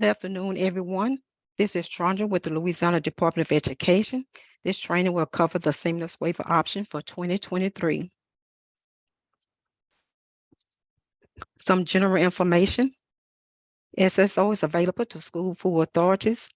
Good afternoon, everyone. This is Chandra with the Louisiana Department of Education. This training will cover the seamless waiver option for 2023. Some general information. SSO is available to school food authorities.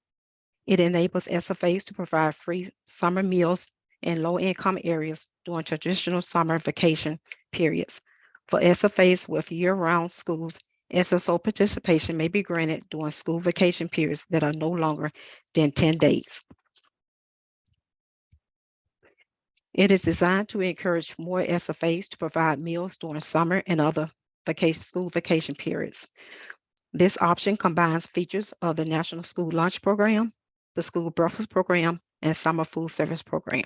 It enables SFAs to provide free summer meals in low-income areas during traditional summer vacation periods. For SFAs with year-round schools, SSO participation may be granted during school vacation periods that are no longer than 10 days. It is designed to encourage more SFAs to provide meals during summer and other school vacation periods. This option combines features of the National School Lunch Program, the School Breakfast Program, and Summer Food Service Program.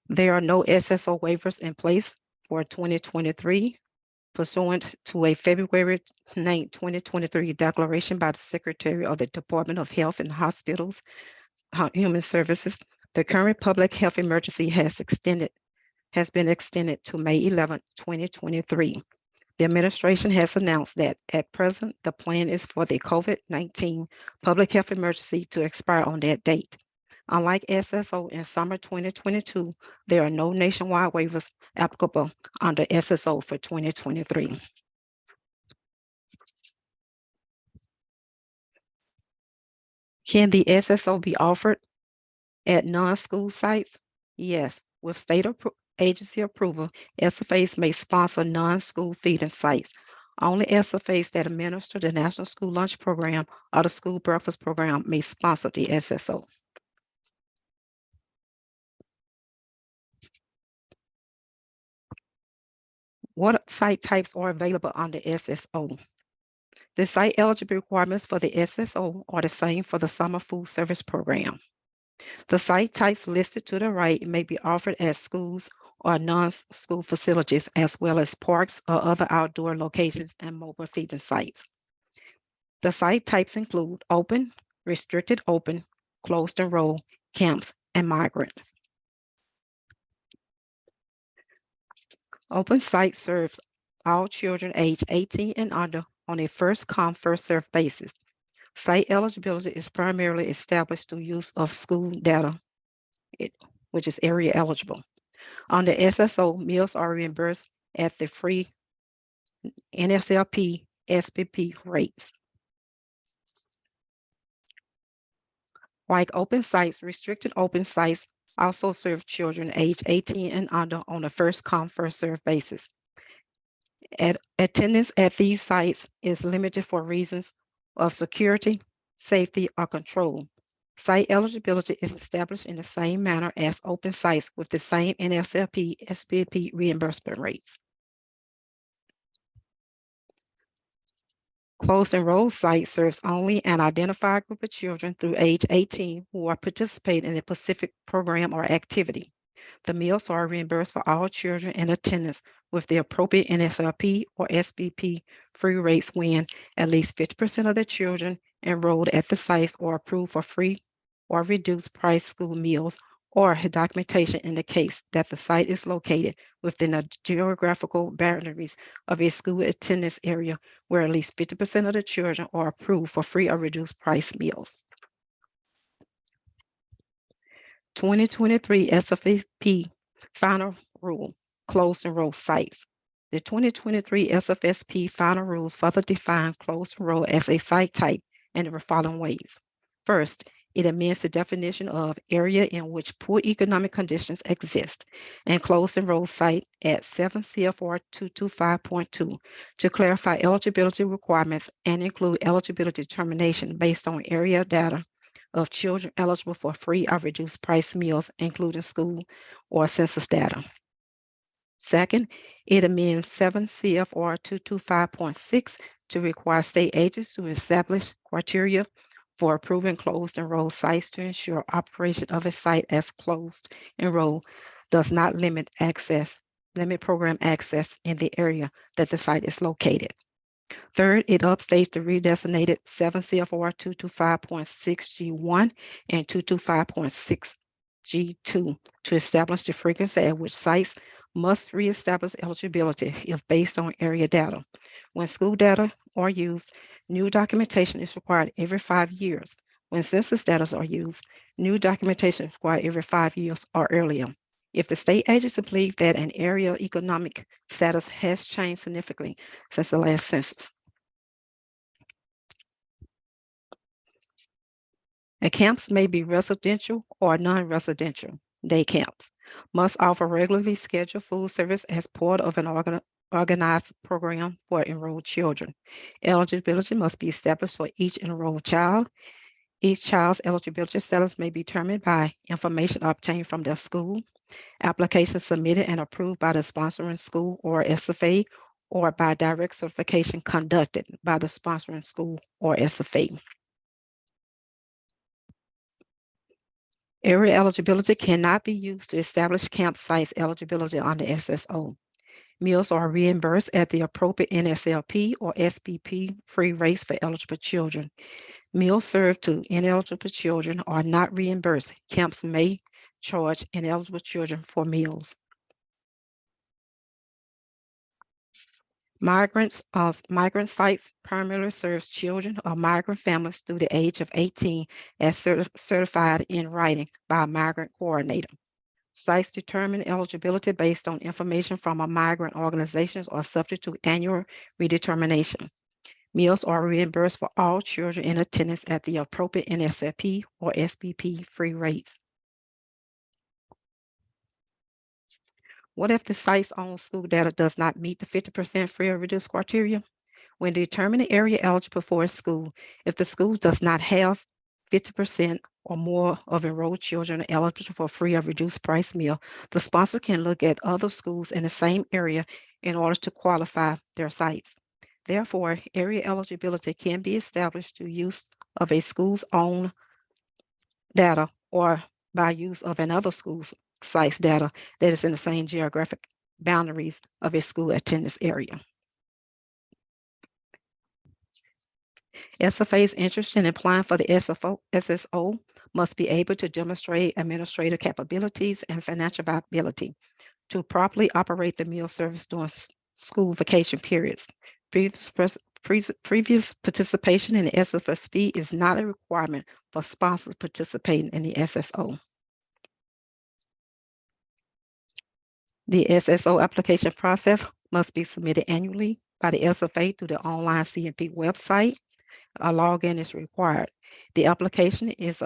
There are no SSO waivers in place for 2023 pursuant to a February 9, 2023 declaration by the Secretary of the Department of Health and Hospitals, Human Services. The current public health emergency has been extended to May 11, 2023. The administration has announced that at present, the plan is for the COVID-19 public health emergency to expire on that date. Unlike SSO in summer 2022, there are no nationwide waivers applicable under SSO for 2023. Can the SSO be offered at non-school sites? Yes, with state agency approval, SFAs may sponsor non-school feeding sites. Only SFAs that administer the National School Lunch Program or the School Breakfast Program may sponsor the SSO. What site types are available under SSO? The site eligibility requirements for the SSO are the same for the Summer Food Service Program. The site types listed to the right may be offered at schools or non-school facilities, as well as parks or other outdoor locations and mobile feeding sites. The site types include open, restricted open, closed enroll, camps, and migrant. Open site serves all children aged 18 and under on a first-come, first-served basis. Site eligibility is primarily established through use of school data, which is area eligible. Under SSO, meals are reimbursed at the free NSLP SPP rates. Like open sites, restricted open sites also serve children aged 18 and under on a first-come, first-served basis. Attendance at these sites is limited for reasons of security, safety, or control. Site eligibility is established in the same manner as open sites with the same NSLP SPP reimbursement rates. Closed enroll site serves only an identified group of children through age 18 who are participating in a specific program or activity. The meals are reimbursed for all children in attendance with the appropriate NSLP or SPP free rates when at least 50% of the children enrolled at the sites are approved for free or reduced price school meals, or documentation indicates that the site is located within the geographical boundaries of a school attendance area where at least 50% of the children are approved for free or reduced price meals. 2023 SFSP final rule, closed enroll sites. The 2023 SFSP final rules further define closed enroll as a site type in the following ways. First, it amends the definition of area in which poor economic conditions exist and closed enroll site at 7 CFR 225.2 to clarify eligibility requirements and include eligibility determination based on area data of children eligible for free or reduced price meals, including school or census data. Second, it amends 7 CFR 225.6 to require state agents to establish criteria for approving closed enroll sites to ensure operation of a site as closed enroll does not limit program access in the area that the site is located. Third, it updates the redesignated 7 CFR 225.6 G1 and 225.6 G2 to establish the frequency at which sites must reestablish eligibility if based on area data. When school data are used, new documentation is required every 5 years. When census data are used, new documentation is required every 5 years or earlier. If the state agency believes that an area economic status has changed significantly since the last census. And camps may be residential or non-residential. Day camps must offer regularly scheduled food service as part of an organized program for enrolled children. Eligibility must be established for each enrolled child. Each child's eligibility status may be determined by information obtained from their school, applications submitted and approved by the sponsoring school or SFA, or by direct certification conducted by the sponsoring school or SFA. Area eligibility cannot be used to establish campsites eligibility under SSO. Meals are reimbursed at the appropriate NSLP or SPP free rates for eligible children. Meals served to ineligible children are not reimbursed. Camps may charge ineligible children for meals. Migrant sites primarily serves children or migrant families through the age of 18 as certified in writing by a migrant coordinator. Sites determine eligibility based on information from a migrant organizations or subject to annual redetermination. Meals are reimbursed for all children in attendance at the appropriate NSLP or SPP free rates. What if the site's own school data does not meet the 50% free or reduced criteria? When determining area eligible for a school, if the school does not have 50% or more of enrolled children eligible for free or reduced price meal, the sponsor can look at other schools in the same area in order to qualify their sites. Therefore, area eligibility can be established through use of a school's own data or by use of another school's site's data that is in the same geographic boundaries of a school attendance area. SFAs interested in applying for the SSO must be able to demonstrate administrative capabilities and financial viability to properly operate the meal service during school vacation periods. Previous participation in the SFSP is not a requirement for sponsors participating in the SSO. The SSO application process must be submitted annually by the SFA through the online CMP website. A login is required. The application is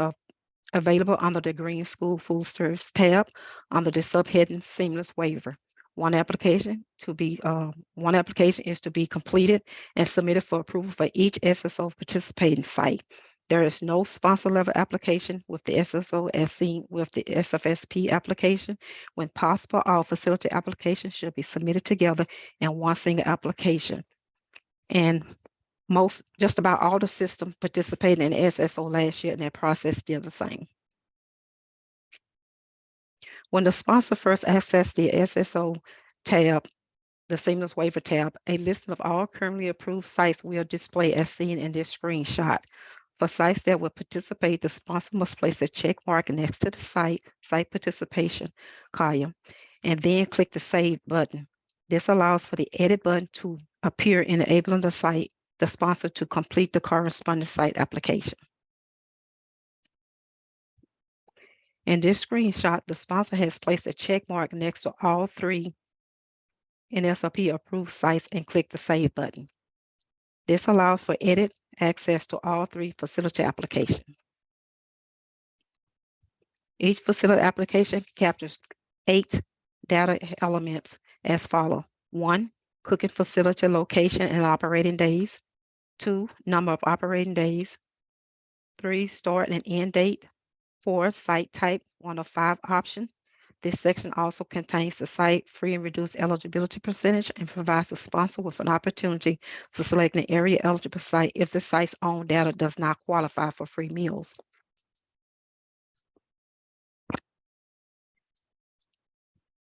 available under the Green School Food Service tab under the subheading Seamless Waiver. One application is to be completed and submitted for approval for each SSO participating site. There is no sponsor level application with the SSO as seen with the SFSP application. When possible, all facility applications should be submitted together in one single application. And just about all the systems participating in the SSO last year, and that process still the same. When the sponsor first accessed the SSO tab, the Seamless Waiver tab, a list of all currently approved sites will display as seen in this screenshot. For sites that will participate, the sponsor must place a check mark next to the site participation column, and then click the Save button. This allows for the Edit button to appear, enabling the sponsor to complete the corresponding site application. In this screenshot, the sponsor has placed a check mark next to all 3 NSLP approved sites and click the Save button. This allows for edit access to all 3 facility applications. Each facility application captures 8 data elements as follows. 1, cooking facility location and operating days. 2, number of operating days. 3, start and end date. 4, site type, 1 of 5 options. This section also contains the site free and reduced eligibility percentage and provides the sponsor with an opportunity to select an area eligible site if the site's own data does not qualify for free meals.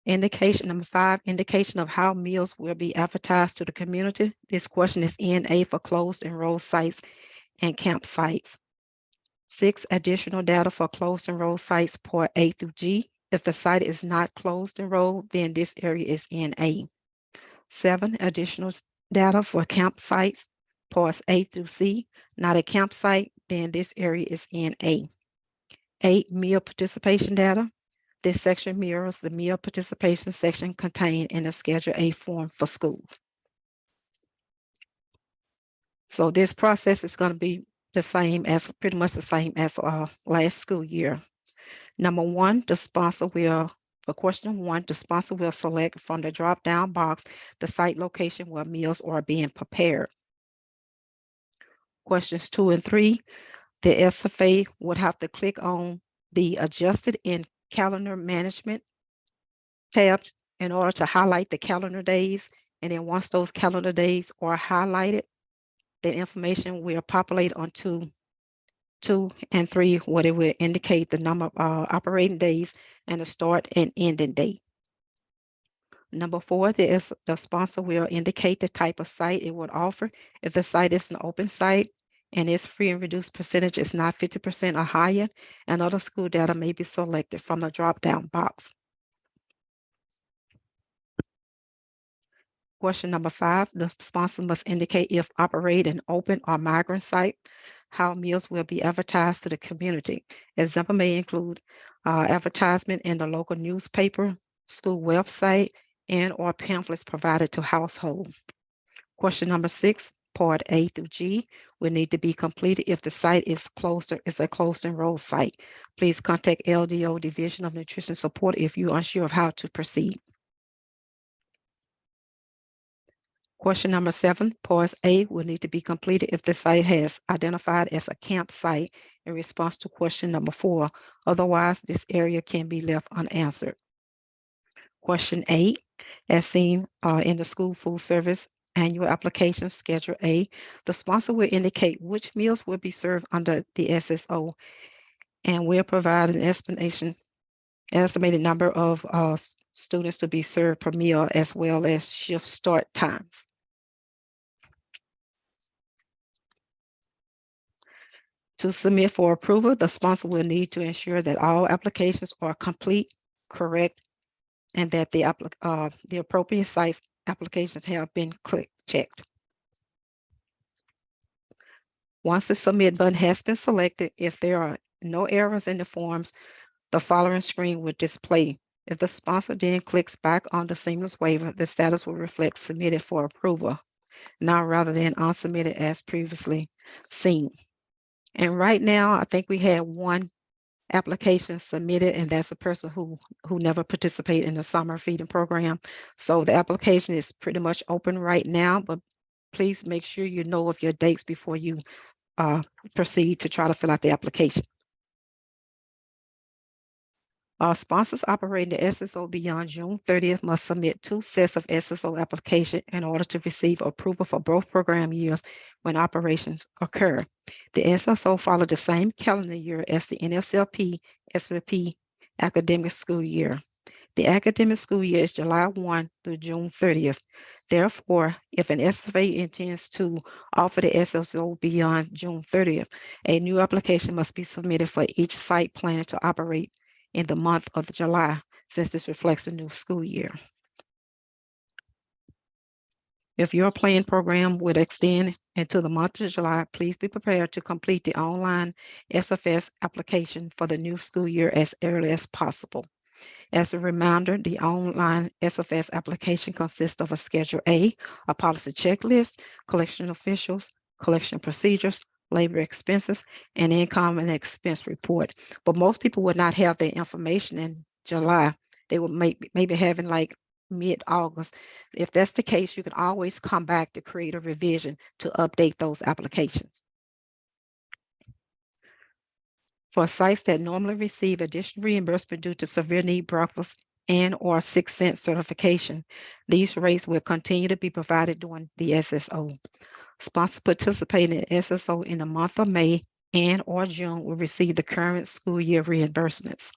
Indication number 5, indication of how meals will be advertised to the community. This question is NA for closed enrolled sites and campsites. 6, additional data for closed enrolled sites, part A through G. If the site is not closed enrolled, then this area is NA. 7, additional data for campsites, Parts A through C, not a campsite, then this area is in A. 8, meal participation data. This section mirrors the meal participation section contained in the Schedule A form for schools. So this process is going to be pretty much the same as last school year. Number one, for question 1, the sponsor will select from the drop-down box the site location where meals are being prepared. Questions 2 and 3, the SFA would have to click on the Adjusted in Calendar Management tab in order to highlight the calendar days. And then once those calendar days are highlighted, the information will populate on 2 and 3, where it will indicate the number of operating days and the start and ending date. Number 4, the sponsor will indicate the type of site it would offer. If the site is an open site and its free and reduced percentage is not 50% or higher, and other school data may be selected from the drop-down box. Question number 5, the sponsor must indicate if operate an open or migrant site, how meals will be advertised to the community. Example may include advertisement in the local newspaper, school website, and or pamphlets provided to household. Question number 6, part A through G will need to be completed if the site is a closed enrolled site. Please contact LDO Division of Nutrition Support if you're unsure of how to proceed. Question number 7, Part A will need to be completed if the site has identified as a campsite in response to question number 4. Otherwise, this area can be left unanswered. Question 8, as seen in the School Food Service Annual Application Schedule A, the sponsor will indicate which meals will be served under the SSO and will provide an estimated number of students to be served per meal, as well as shift start times. To submit for approval, the sponsor will need to ensure that all applications are complete, correct, and that the appropriate site applications have been checked. Once the submit button has been selected, if there are no errors in the forms, the following screen will display. If the sponsor then clicks back on the seamless waiver, the status will reflect submitted for approval, now rather than unsubmitted as previously seen. And right now, I think we had one application submitted, and that's a person who never participated in the summer feeding program. So the application is pretty much open right now, but please make sure you know of your dates before you proceed to try to fill out the application. Sponsors operating the SSO beyond June 30th must submit 2 sets of SSO application in order to receive approval for both program years when operations occur. The SSO follow the same calendar year as the NSLP SVP academic school year. The academic school year is July 1 through June 30th. Therefore, if an SFA intends to offer the SSO beyond June 30th, a new application must be submitted for each site planning to operate in the month of July, since this reflects the new school year. If your planned program would extend into the month of July, please be prepared to complete the online SFS application for the new school year as early as possible. As a reminder, the online SFS application consists of a Schedule A policy checklist, collection officials, collection procedures, labor expenses, and income and expense report. But most people would not have the information in July. They would maybe have in like mid-August. If that's the case, you can always come back to create a revision to update those applications. For sites that normally receive additional reimbursement due to severe need breakfast and or 6 cent certification, these rates will continue to be provided during the SSO. Sponsors participating in SSO in the month of May and or June will receive the current school year reimbursements.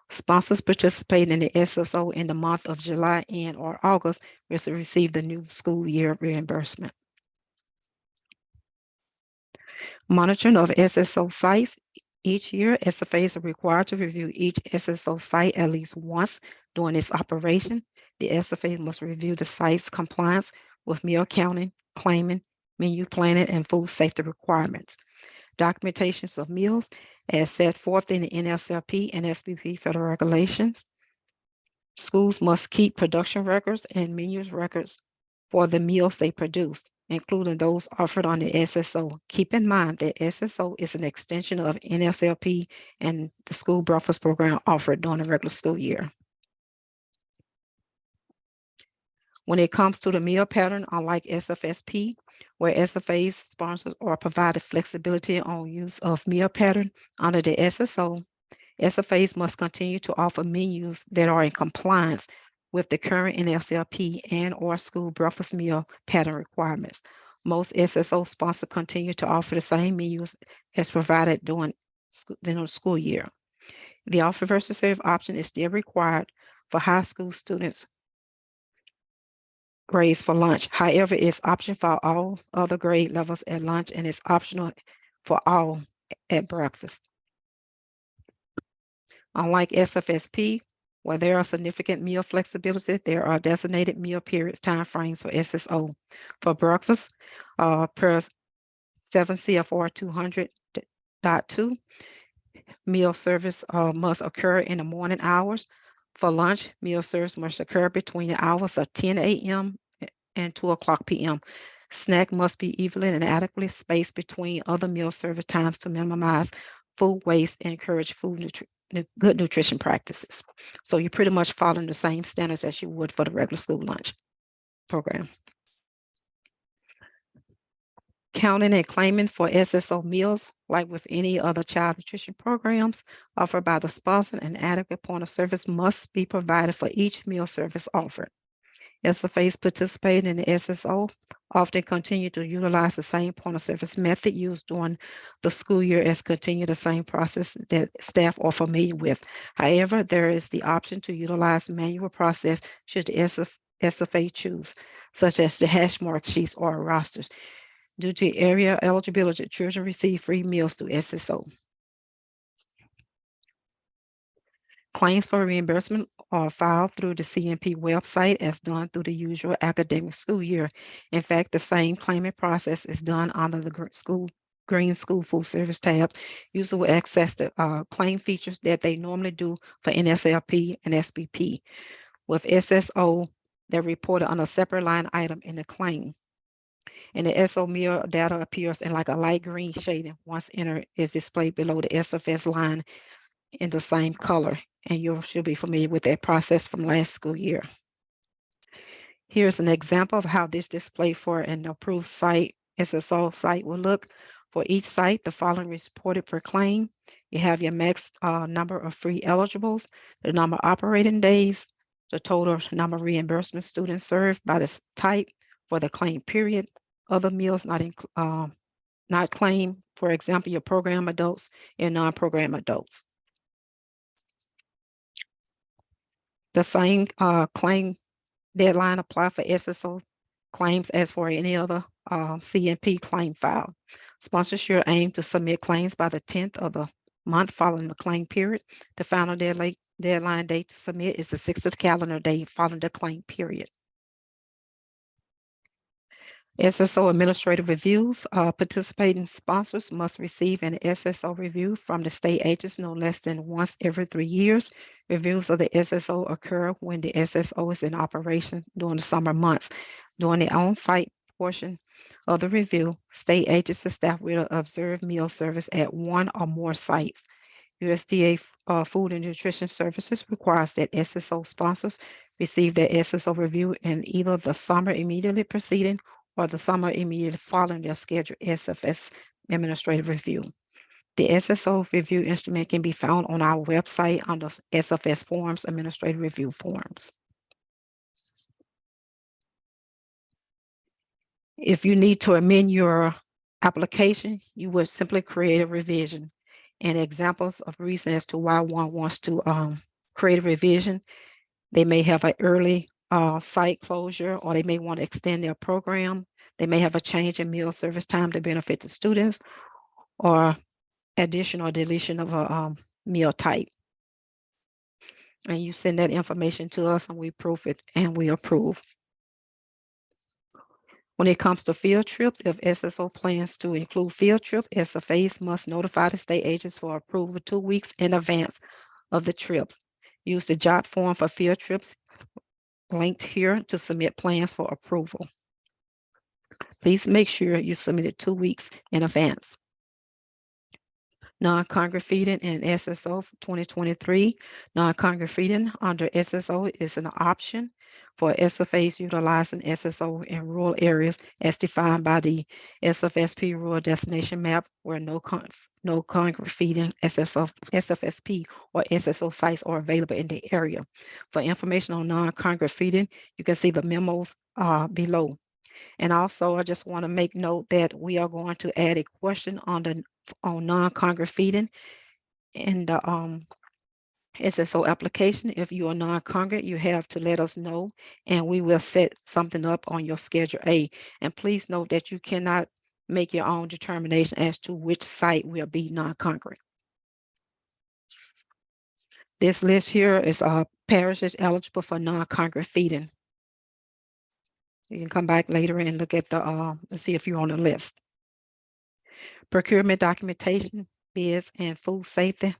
Sponsors participating in the SSO in the month of July and or August will receive the new school year reimbursement. Monitoring of SSO sites. Each year, SFAs are required to review each SSO site at least once during its operation. The SFA must review the site's compliance with meal counting, claiming, menu planning, and food safety requirements. Documentations of meals as set forth in the NSLP and SBP federal regulations. Schools must keep production records and menu records for the meals they produce, including those offered on the SSO. Keep in mind that SSO is an extension of NSLP and the school breakfast program offered during the regular school year. When it comes to the meal pattern, unlike SFSP, where SFAs sponsors or provided flexibility on use of meal pattern under the SSO, SFAs must continue to offer menus that are in compliance with the current NSLP and or school breakfast meal pattern requirements. Most SSO sponsors continue to offer the same menus as provided during the school year. The offer versus serve option is still required for high school students grades for lunch. However, it's optional for all other grade levels at lunch and it's optional for all at breakfast. Unlike SFSP, where there are significant meal flexibility, there are designated meal periods timeframes for SSO. For breakfast, per 7 CFR 200.2, meal service must occur in the morning hours. For lunch, meal service must occur between the hours of 10 a.m. and 2 o'clock p.m. Snack must be evenly and adequately spaced between other meal service times to minimize food waste and encourage good nutrition practices. So you're pretty much following the same standards as you would for the regular school lunch program. Counting and claiming for SSO meals, like with any other child nutrition programs offered by the sponsor, an adequate point of service must be provided for each meal service offered. SFAs participating in the SSO often continue to utilize the same point of service method used during the school year as continue the same process that staff are familiar with. However, there is the option to utilize manual process should the SFA choose, such as the hash mark sheets or rosters. Due to area eligibility, children receive free meals through SSO. Claims for reimbursement are filed through the CNP website as done through the usual academic school year. In fact, the same claiming process is done under the Green School Food Service tab. Users will access the claim features that they normally do for NSLP and SBP. With SSO, they're reported on a separate line item in the claim. And the SO meal data appears in like a light green shading. Once entered, is displayed below the SFS line in the same color, and you should be familiar with that process from last school year. Here's an example of how this display for an approved site, SSO site, will look. For each site, the following is reported per claim. You have your max number of free eligibles, the number of operating days, the total number of reimbursement students served by this type for the claim period, other meals not claimed, for example, your program adults and non-program adults. The same claim deadline apply for SSO claims as for any other CNP claim file. Sponsors should aim to submit claims by the 10th of the month following the claim period. The final deadline date to submit is the 6th of the calendar day following the claim period. SSO Administrative Reviews. Participating sponsors must receive an SSO review from the state agency no less than once every 3 years. Reviews of the SSO occur when the SSO is in operation during the summer months. During the on-site portion of the review, state agency staff will observe meal service at one or more sites. USDA Food and Nutrition Services requires that SSO sponsors receive their SSO review in either the summer immediately preceding or the summer immediately following their scheduled SFS administrative review. The SSO review instrument can be found on our website under SFS Forms, Administrative Review Forms. If you need to amend your application, you would simply create a revision. And examples of reasons as to why one wants to create a revision, they may have an early site closure, or they may want to extend their program. They may have a change in meal service time to benefit the students, or addition or deletion of a meal type. And you send that information to us and we proof it and we approve. When it comes to field trips, if SSO plans to include field trip, SFAs must notify the state agents for approval 2 weeks in advance of the trips. Use the JOT form for field trips linked here to submit plans for approval. Please make sure you submit it 2 weeks in advance. Non-congregate feeding in SSO for 2023. Non-congregate feeding under SSO is an option for SFAs utilizing SSO in rural areas as defined by the SFSP rural destination map where no congregate feeding SFSP or SSO sites are available in the area. For information on non-congregate feeding, you can see the memos below. And also, I just want to make note that we are going to add a question on non-congregate feeding in the SSO application. If you are non-congregate, you have to let us know, and we will set something up on your Schedule A. And please note that you cannot make your own determination as to which site will be non-congregate. This list here is parishes eligible for non-congregate feeding. You can come back later and look at the and see if you're on the list. Procurement documentation, bids, and food safety.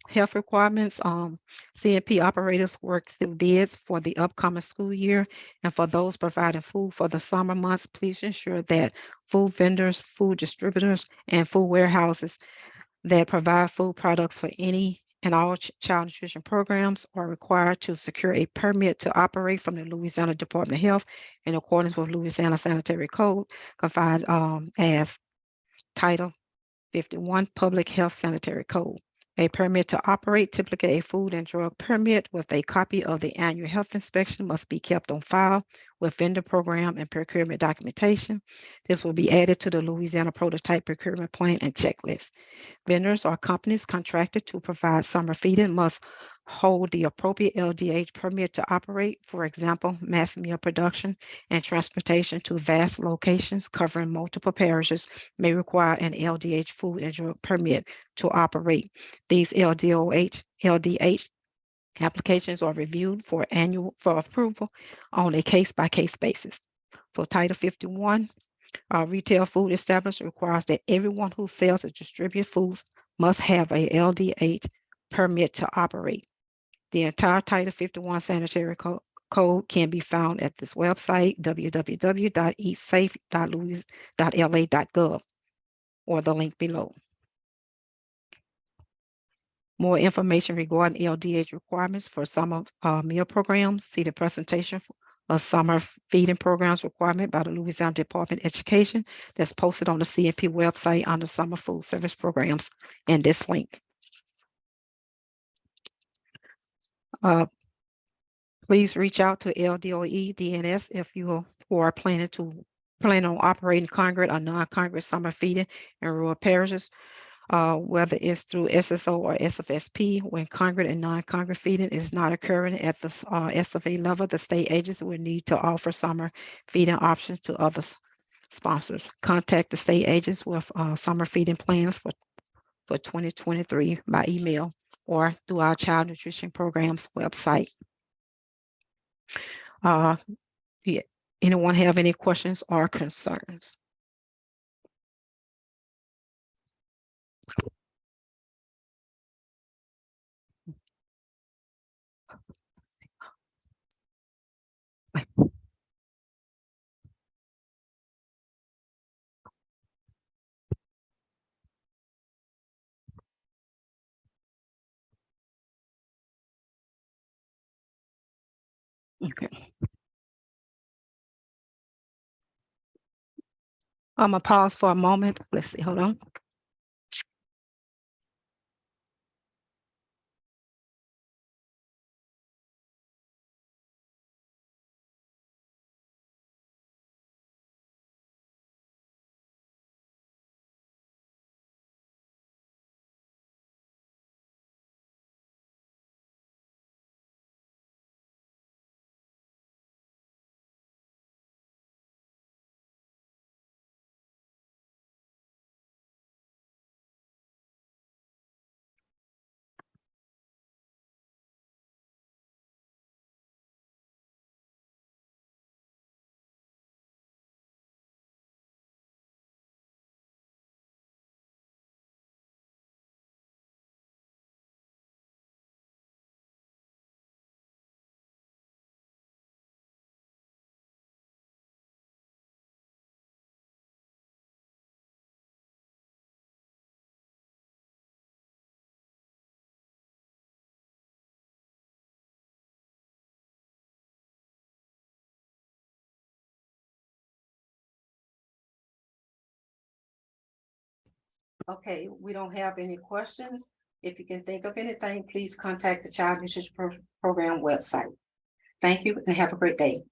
Health requirements, CNP operators work through bids for the upcoming school year, and for those providing food for the summer months, please ensure that food vendors, food distributors, and food warehouses that provide food products for any and all child nutrition programs are required to secure a permit to operate from the Louisiana Department of Health in accordance with Louisiana Sanitary Code, confined as Title 51 Public Health Sanitary Code. A permit to operate, typically a food and drug permit with a copy of the annual health inspection, must be kept on file with vendor program and procurement documentation. This will be added to the Louisiana Prototype Procurement Plan and Checklist. Vendors or companies contracted to provide summer feeding must hold the appropriate LDH permit to operate. For example, mass meal production and transportation to vast locations covering multiple parishes may require an LDH food and drug permit to operate. These LDH applications are reviewed for approval on a case-by-case basis. So Title 51, retail food establishment requires that everyone who sells or distributes foods must have a LDH permit to operate. The entire Title 51 sanitary code can be found at this website, www.eatsafe.louis.la.gov, or the link below. More information regarding LDH requirements for summer meal programs, see the presentation of summer feeding programs requirement by the Louisiana Department of Education that's posted on the CNP website under summer food service programs in this link. Please reach out to LDOE DNS if you are planning on operating congregate or non-congregate summer feeding in rural parishes, whether it's through SSO or SFSP. When congregate and non-congregate feeding is not occurring at the SFA level, the state agency will need to offer summer feeding options to other sponsors. Contact the state agents with summer feeding plans for 2023 by email or through our child nutrition programs website. Anyone have any questions or concerns? Okay. I'm gonna pause for a moment. Let's see, hold on. Okay, we don't have any questions. If you can think of anything, please contact the Child Nutrition Program website. Thank you and have a great day.